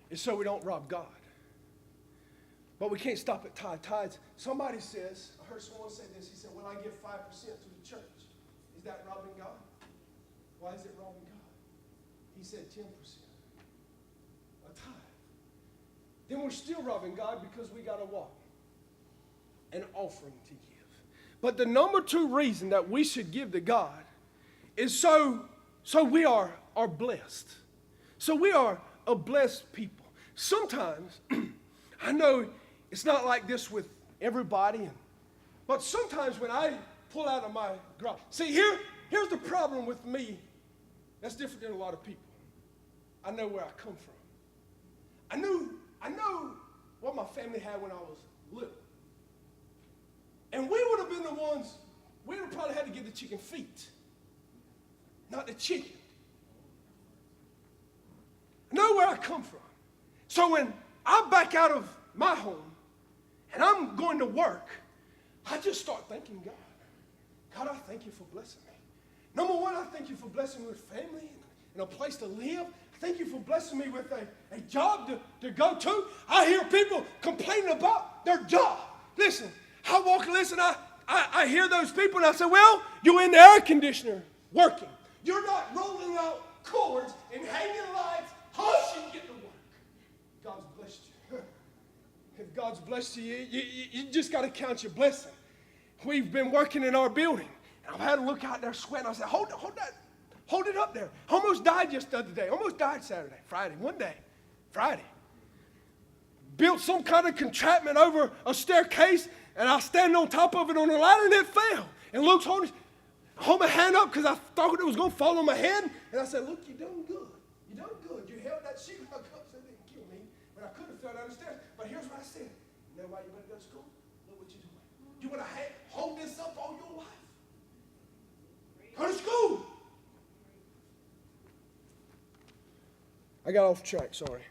is so we don't rob God. But we can't stop at tithes. Somebody says, I heard someone say this, he said, when I give 5% to the church, is that robbing God? Why is it robbing God? He said 10%. A tithe. Then we're still robbing God because we got to what? An offering to give. But the number 2 reason that we should give to God is so we are blessed. So we are a blessed people. Sometimes, I know it's not like this with everybody, but sometimes when I pull out of my garage, see, here's the problem with me that's different than a lot of people. I know where I come from. I know what my family had when I was little. And we would have been the ones, we would have probably had to give the chicken feet, not the chicken. I know where I come from. So when I back out of my home and I'm going to work, I just start thanking God. God, I thank you for blessing me. Number 1, I thank you for blessing me with family and a place to live. I thank you for blessing me with a job to go to. I hear people complaining about their job. Listen, I hear those people and I say, well, you're in the air conditioner working. You're not rolling out cords and hanging lights. Hush and get to work. God's blessed you. If God's blessed you, you just got to count your blessing. We've been working in our building. And I've had to look out there sweating. I said, hold it up there. Almost died just the other day. Almost died Friday, one day. Friday. Built some kind of contraption over a staircase, and I stand on top of it on a ladder, and it fell. And Luke's holding my hand up because I thought it was going to fall on my head. And I said, Luke, you're doing good. You're doing good. You held that sheetrock up so it didn't kill me. But I could have fell down the stairs. But here's what I said. You know why you better go to school? Look what you're doing. You want to hold this up all your life. Go to school. I got off track, sorry.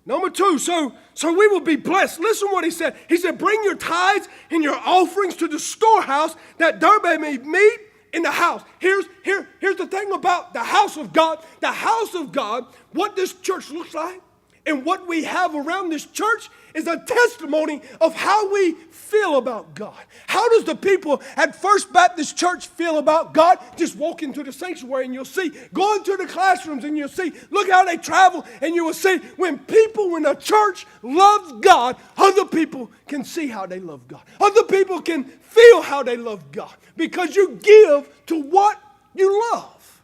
Number 2, so we will be blessed. Listen what he said. He said, bring your tithes and your offerings to the storehouse, that there may be meat in the house. Here's the thing about the house of God. The house of God, what this church looks like, and what we have around this church is a testimony of how we feel about God. How does the people at First Baptist Church feel about God? Just walk into the sanctuary and you'll see. Go into the classrooms and you'll see. Look how they travel and you will see. When the church loves God, other people can see how they love God. Other people can feel how they love God. Because you give to what you love.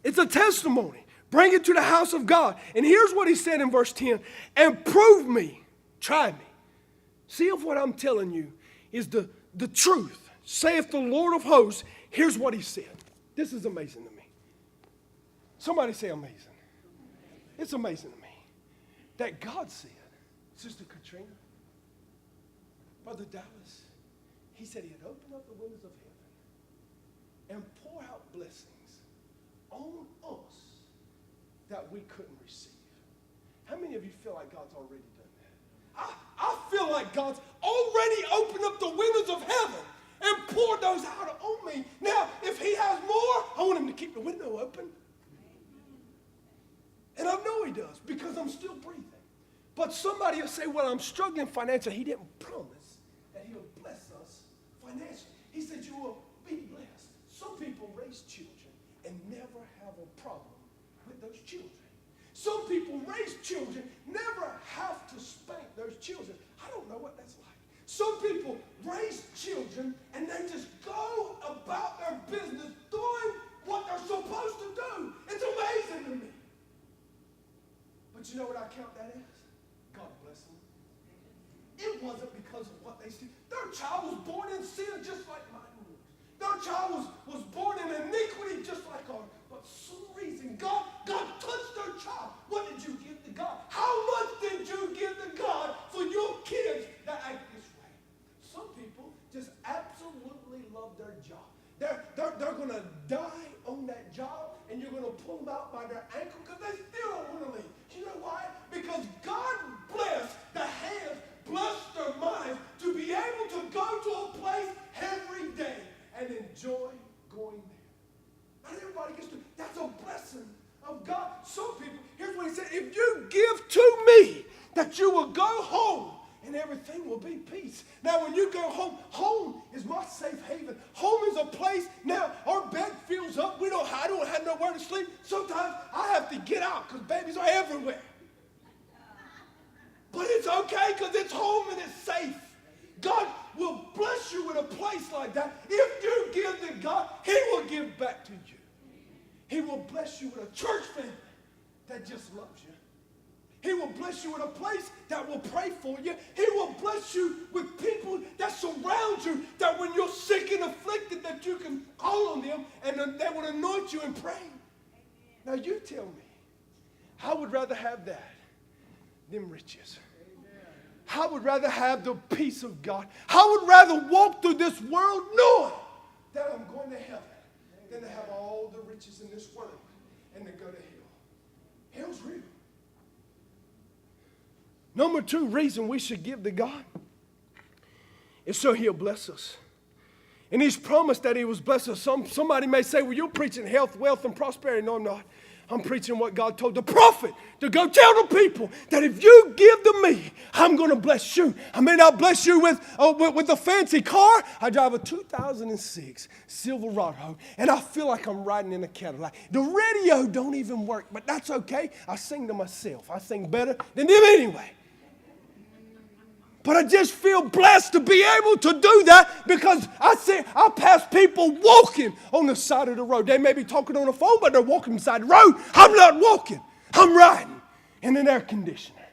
It's a testimony. Bring it to the house of God. And here's what he said in verse 10. And prove me. Try me. See if what I'm telling you is the truth. Saith the Lord of hosts. Here's what he said. This is amazing to me. Somebody say amazing. It's amazing to me that God said, Sister Katrina, Brother Dallas, he said he'd open up the windows of heaven and pour out blessings on us that we couldn't receive. How many of you feel like God's already done that? I feel like God's already opened up the windows of heaven and poured those out on me. Now, if he has more, I want him to keep the window open. And I know he does because I'm still breathing. But somebody will say, well, I'm struggling financially. He didn't promise that he would bless us financially. He said you will be blessed. Some people raise children and never have a problem with those children. Some people raise children, never have to spank those children. I don't know what that's like. Some people raise children and they just go about their business doing what they're supposed to do. It's amazing to me. But you know what I count that as? God bless them. It wasn't because of what they did. Their child was born in sin just like mine was. Their child was born in iniquity just like ours. But for some reason, God touched their child. What did you give to God? How much did you give to God for your kids that act this way? Some people just absolutely love their job. They're going to die on that job, and you're going to pull them out by their ankle because they still don't want to leave. You know why? Because God blessed the hands, blessed their minds to be able to go to a place every day and enjoy going there. Not everybody gets to. That's a blessing of God. Some that you will go home and everything will be peace. Now, when you go home, home is my safe haven. Home is a place. Now, our bed fills up. I don't have nowhere to sleep. Sometimes I have to get out because babies are everywhere. But it's okay because it's home and it's safe. God will bless you with a place like that. If you give to God, he will give back to you. He will bless you with a church family that just loves you. He will bless you with a place that will pray for you. He will bless you with people that surround you, that when you're sick and afflicted, that you can call on them and they will anoint you and pray. Now you tell me, I would rather have that than riches. I would rather have the peace of God. I would rather walk through this world knowing that I'm going to heaven than to have all the riches in this world and to go to hell. Hell's real. Number 2 reason we should give to God is so he'll bless us. And he's promised that he was blessed us. Somebody may say, well, you're preaching health, wealth, and prosperity. No, I'm not. I'm preaching what God told the prophet to go tell the people that if you give to me, I'm going to bless you. I may not bless you with a fancy car. I drive a 2006 Silverado, and I feel like I'm riding in a Cadillac. The radio don't even work, but that's okay. I sing to myself. I sing better than them anyway. But I just feel blessed to be able to do that because I pass people walking on the side of the road. They may be talking on the phone, but they're walking beside the road. I'm not walking. I'm riding in an air conditioner.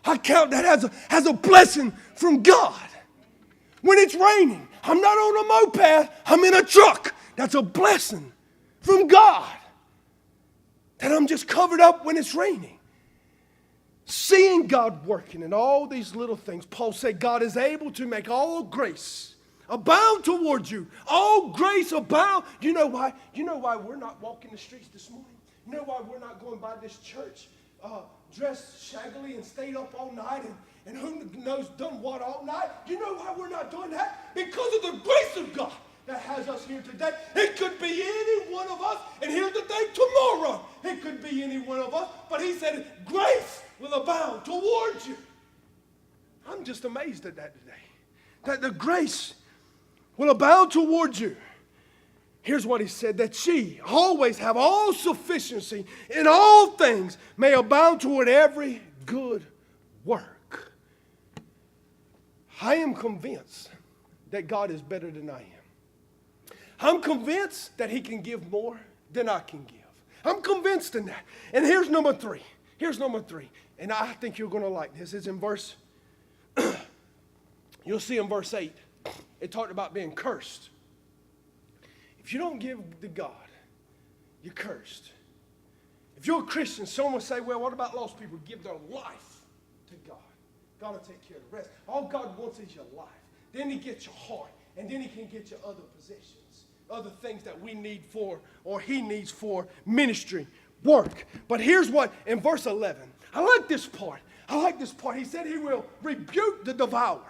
I count that as a blessing from God. When it's raining, I'm not on a moped. I'm in a truck. That's a blessing from God. That I'm just covered up when it's raining. Seeing God working in all these little things. Paul said God is able to make all grace abound towards you. All grace abound. You know why? You know why we're not walking the streets this morning? You know why we're not going by this church dressed shaggily and stayed up all night and who knows done what all night? You know why we're not doing that? Because of the grace of God that has us here today. It could be any one of us, and here today, tomorrow, it could be any one of us. But he said, grace will abound towards you. I'm just amazed at that today. That the grace will abound towards you. Here's what he said, that she always have all sufficiency in all things, may abound toward every good work. I am convinced that God is better than I am. I'm convinced that he can give more than I can give. I'm convinced in that. And here's number 3. Here's number 3. And I think you're going to like this. It's in verse, you'll see in verse 8. It talked about being cursed. If you don't give to God, you're cursed. If you're a Christian, someone will say, well, what about lost people? Give their life to God. God will take care of the rest. All God wants is your life. Then he gets your heart. And then he can get you other possessions, other things that we need for, or he needs for ministry, work. But here's what, in verse 11, I like this part. He said he will rebuke the devourer.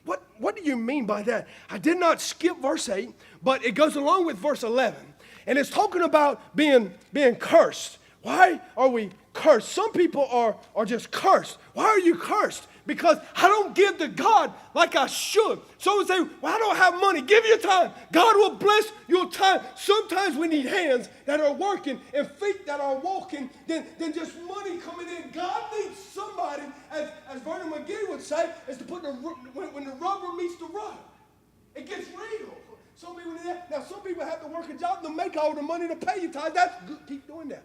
What do you mean by that? I did not skip verse 8, but it goes along with verse 11. And it's talking about being cursed. Why are we cursed? Some people are just cursed. Why are you cursed? Because I don't give to God like I should. Someone say, well, I don't have money. Give your time. God will bless your time. Sometimes we need hands that are working and feet that are walking than just money coming in. God needs somebody, as Vernon McGee would say, is to put when the rubber meets the road. It gets real. Some people need that. Now, some people have to work a job to make all the money to pay you time. That's good. Keep doing that.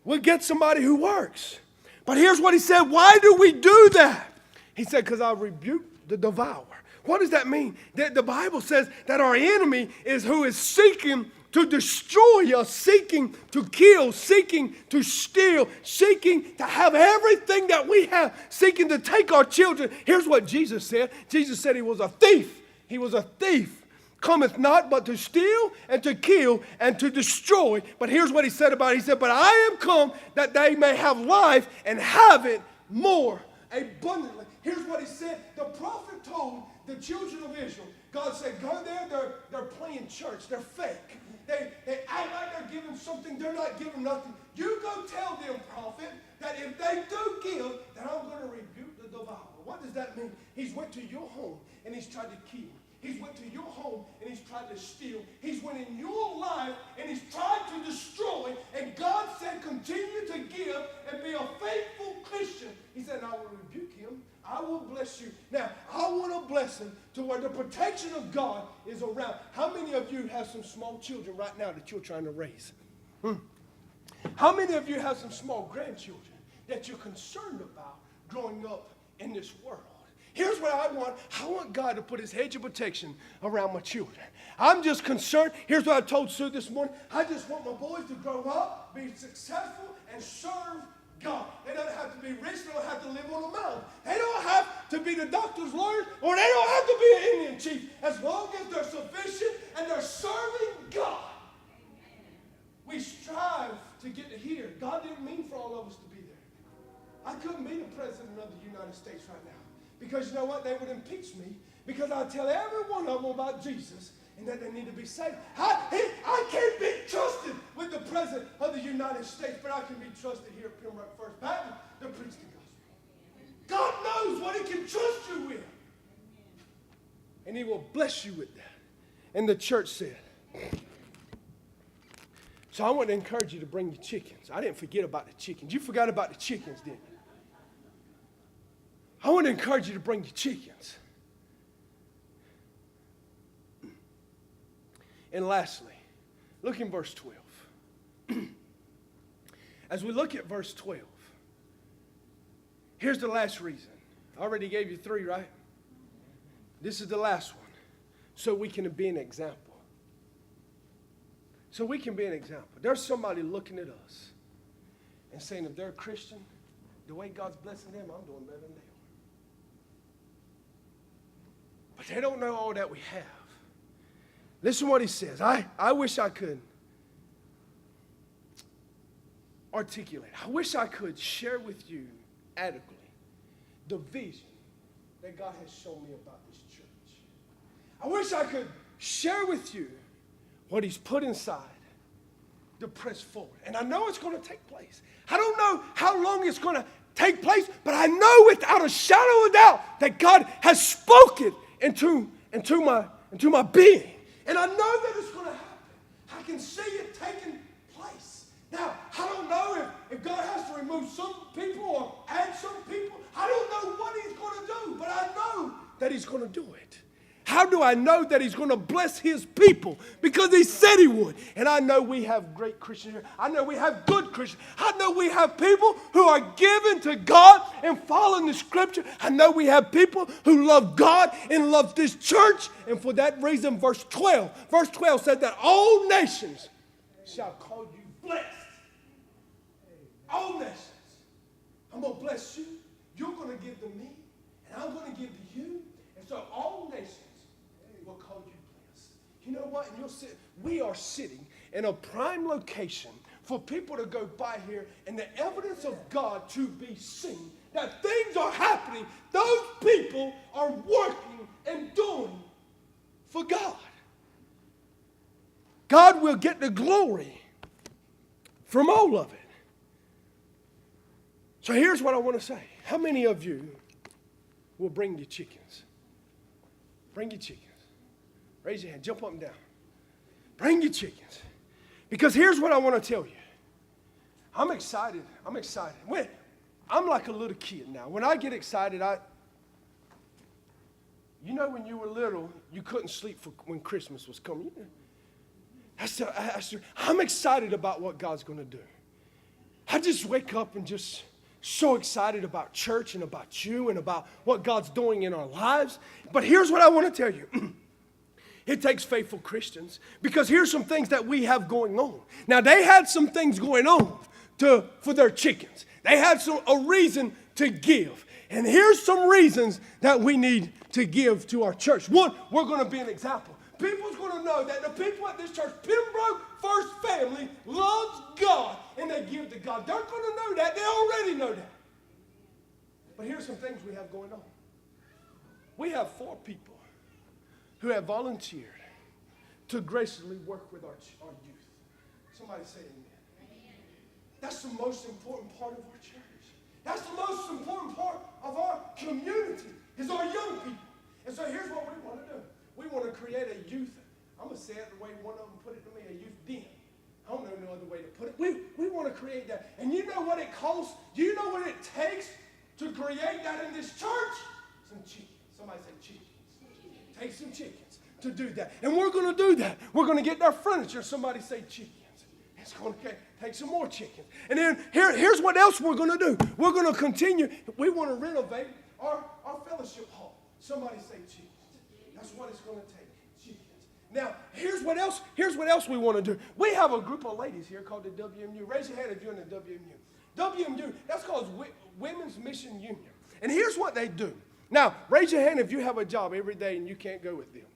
We'll get somebody who works. But here's what he said. Why do we do that? He said, because I rebuke the devourer. What does that mean? The Bible says that our enemy is who is seeking to destroy us, seeking to kill, seeking to steal, seeking to have everything that we have, seeking to take our children. Here's what Jesus said. Jesus said he was a thief. He was a thief. Cometh not but to steal and to kill and to destroy. But here's what he said about it. He said, but I am come that they may have life and have it more abundantly. Here's what he said. The prophet told the children of Israel, God said, go there, they're playing church, they're fake. They act like they're giving something. They're not giving nothing. You go tell them, prophet, that if they do give, that I'm going to rebuke the devourer. What does that mean? He's went to your home and he's tried to kill. He's went to your home and he's tried to steal. He's went in your life and he's tried to destroy. And God said, continue to give and be a faithful Christian. He said, I will rebuke him. I will bless you. Now, I want to bless him to where the protection of God is around. How many of you have some small children right now that you're trying to raise? How many of you have some small grandchildren that you're concerned about growing up in this world? Here's what I want. I want God to put his hedge of protection around my children. I'm just concerned. Here's what I told Sue this morning. I just want my boys to grow up, be successful, and serve God. They don't have to be rich. They don't have to live on a mountain. They don't have to be the doctor's lawyers, or they don't have to be an Indian chief. As long as they're sufficient and they're serving God. We strive to get to here. God didn't mean for all of us to be there. I couldn't be the president of the United States right now. Because you know what? They would impeach me because I tell every one of them about Jesus and that they need to be saved. I can't be trusted with the president of the United States, but I can be trusted here at Pembroke First Baptist to preach the gospel. God knows what he can trust you with. And he will bless you with that. And the church said. So I want to encourage you to bring your chickens. I didn't forget about the chickens. You forgot about the chickens, didn't you? I want to encourage you to bring your chickens. And lastly, look in verse 12. As we look at verse 12, here's the last reason. I already gave you 3, right? This is the last one. So we can be an example. So we can be an example. There's somebody looking at us and saying, if they're a Christian, the way God's blessing them, I'm doing better than they are. But they don't know all that we have. Listen to what he says. I wish I could articulate. I wish I could share with you adequately the vision that God has shown me about this church. I wish I could share with you what he's put inside to press forward. And I know it's going to take place. I don't know how long it's going to take place, but I know without a shadow of doubt that God has spoken into my being. And I know that it's going to happen. I can see it taking place. Now, I don't know if God has to remove some people or add some people. I don't know what he's going to do, but I know that he's going to do it. How do I know that he's going to bless his people? Because he said he would. And I know we have great Christians here. I know we have good Christians. I know we have people who are given to God and following the scripture. I know we have people who love God and love this church. And for that reason, verse 12 said that all nations shall call you blessed. All nations. I'm going to bless you. You're going to give to me. And I'm going to give to you. And so all nations will call you blessed. You know what? And we are sitting in a prime location for people to go by here and the evidence of God to be seen. That things are happening. Those people are working and doing for God. God will get the glory from all of it. So here's what I want to say. How many of you will bring your chickens? Bring your chickens. Raise your hand. Jump up and down. Bring your chickens. Because here's what I want to tell you. I'm excited. I'm like a little kid now. When I get excited, you know when you were little, you couldn't sleep when Christmas was coming. I'm excited about what God's going to do. I just wake up and just so excited about church and about you and about what God's doing in our lives. But here's what I want to tell you. It takes faithful Christians because here's some things that we have going on. Now, they had some things going on for their chickens. They had a reason to give. And here's some reasons that we need to give to our church. One, we're going to be an example. People's going to know that the people at this church, Pembroke First Family, loves God and they give to God. They're going to know that. They already know that. But here's some things we have going on. We have 4 people who have volunteered to graciously work with our youth. Somebody say amen. That's the most important part of our church. That's the most important part of our community, is our young people. And so here's what we want to do. We want to create a youth, I'm going to say it the way one of them put it to me, a youth den. I don't know no other way to put it. We want to create that. And you know what it costs? Do you know what it takes to create that in this church? Some chickens. Somebody say chickens. Take some chickens to do that. And we're going to do that. We're going to get our furniture. Somebody say chickens. It's going to take some more chickens. And then here's what else we're going to do. We're going to continue. We want to renovate our fellowship hall. Somebody say chickens. That's what it's going to take. Chickens. Now, here's what else we want to do. We have a group of ladies here called the WMU. Raise your hand if you're in the WMU. WMU, that's called Women's Mission Union. And here's what they do. Now, raise your hand if you have a job every day and you can't go with them.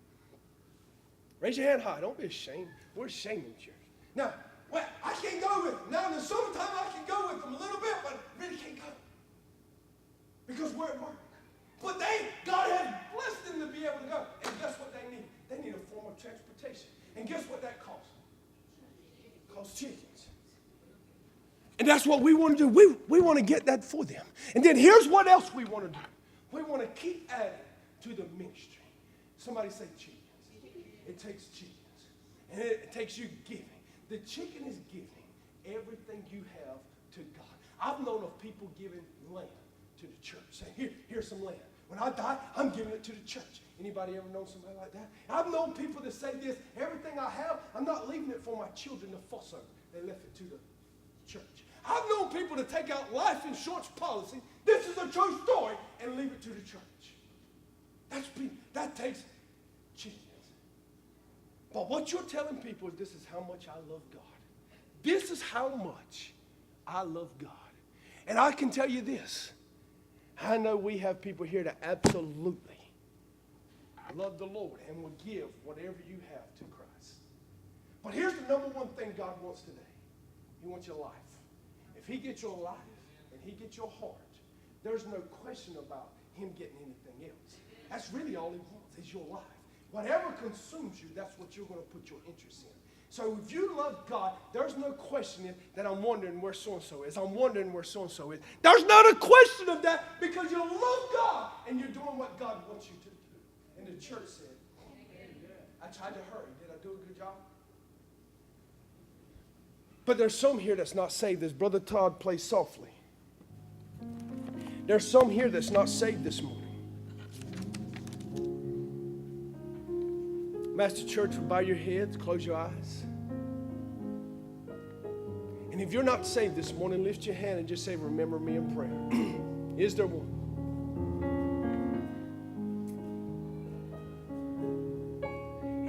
Raise your hand high. Don't be ashamed. We're ashamed in church. Now, well, I can't go with them. Now, in the summertime, I can go with them a little bit, but I really can't go. Because we're at work. But God has blessed them to be able to go. And guess what they need? They need a form of transportation. And guess what that costs? It costs chickens. And that's what we want to do. We want to get that for them. And then here's what else we want to do. We want to keep adding to the ministry. Somebody say chickens. It takes chickens. And it takes you giving. The chicken is giving everything you have to God. I've known of people giving land to the church. Saying, here's some land. When I die, I'm giving it to the church. Anybody ever known somebody like that? I've known people that say this, everything I have, I'm not leaving it for my children to fuss over. They left it to the church. I've known people to take out life insurance policy, this is a true story, and leave it to the church. That takes chickens. But what you're telling people is this is how much I love God. This is how much I love God. And I can tell you this. I know we have people here that absolutely love the Lord and will give whatever you have to Christ. But here's the number one thing God wants today. He wants your life. If he gets your life and he gets your heart, there's no question about him getting anything else. That's really all he wants is your life. Whatever consumes you, that's what you're going to put your interest in. So if you love God, there's no question that I'm wondering where so-and-so is. I'm wondering where so-and-so is. There's not a question of that because you love God and you're doing what God wants you to do. And the church said, I tried to hurry. Did I do a good job? But there's some here that's not saved. As Brother Todd plays softly. There's some here that's not saved this morning. Master Church, bow your heads, close your eyes. And if you're not saved this morning, lift your hand and just say, remember me in prayer. Is there one?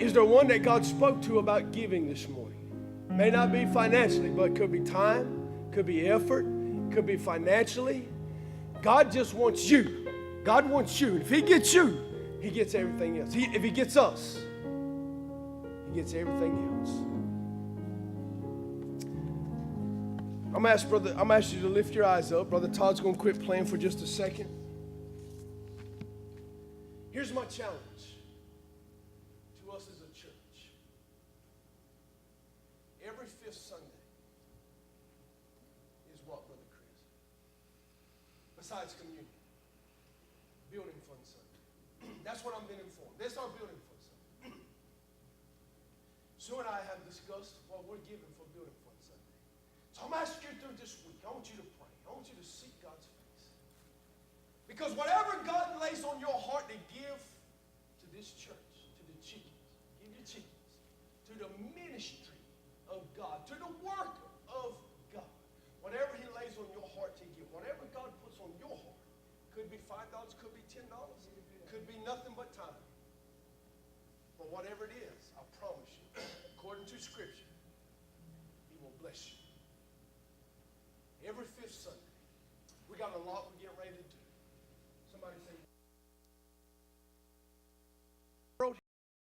Is there one that God spoke to about giving this morning? May not be financially, but it could be time, could be effort, could be financially. God just wants you. God wants you. If he gets you, he gets everything else. If he gets us, he gets everything else. I'm going to ask you to lift your eyes up. Brother Todd's going to quit playing for just a second. Here's my challenge to us as a church. Every fifth Sunday is what, Brother Chris? Besides communion. Building Fund Sunday. That's what I'm being informed. That's our Building Fund Sunday. Sue and I have discussed what we're giving for Building Fund Sunday. So I'm asking you through this week, I want you to pray. I want you to seek God's face. Because whatever God lays on your heart to give to this church, to the chickens, give your chickens, to the ministry of God, to the work of God, whatever he lays on your heart to give, whatever God puts on your heart, could be $5, could be $10, could be nothing but time. But whatever it is, I promise you, according to Scripture,